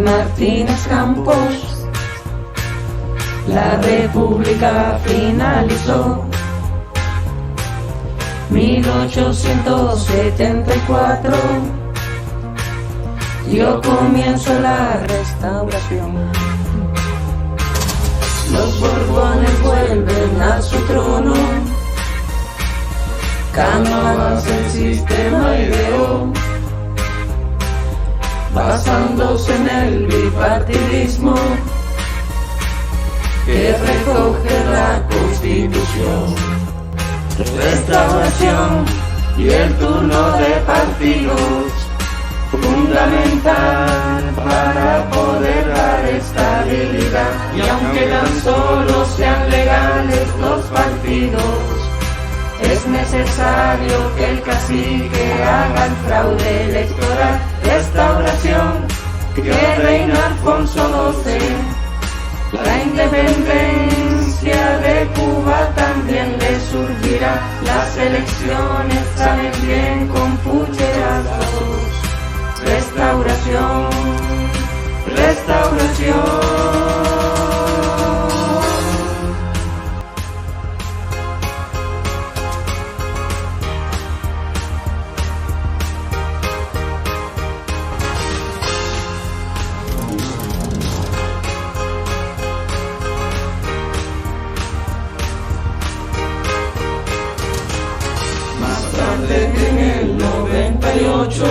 Martínez Campos, la República finalizó. 1874 dio comienzo la restauración. Los Borbones vuelven a su trono, Cánovas el sistema ideó, basándose en el bipartidismo que recoge la Constitución. Restauración y el turno de partidos, fundamental para poder dar estabilidad. Y aunque tan solo sean legales los partidos, es necesario que el cacique haga el fraude electoral. Restauración que reina Alfonso XII, la independencia de Cuba también le surgirá. Las elecciones salen bien con pucherazos. Restauración, restauración. En el 98,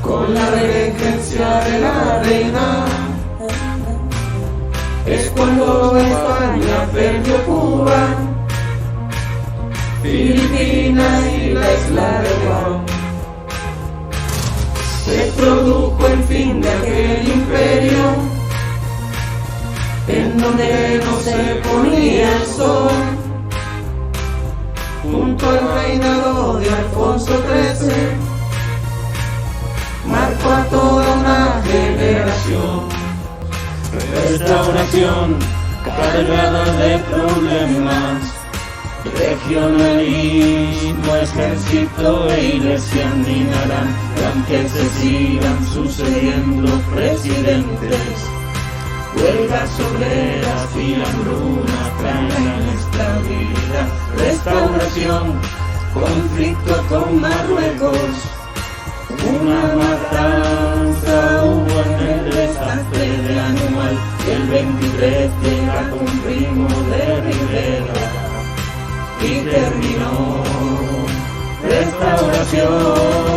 con la regencia de la reina, es cuando España perdió Cuba, Filipinas y la isla de Guam. Se produjo el fin de aquel imperio, en donde no se ponía el sol. Junto al reinado de Alfonso XIII, marcó a toda una generación. Restauración cargada de problemas, regionalismo, ejército e iglesia minarán. Y aunque se sigan sucediendo presidentes, huelgas obreras y hambrunas traen estabilidad. Restauración, conflicto con Marruecos, una matanza hubo en el desastre de Anual, y el 23 llega con Primo de Rivera y terminó. Restauración.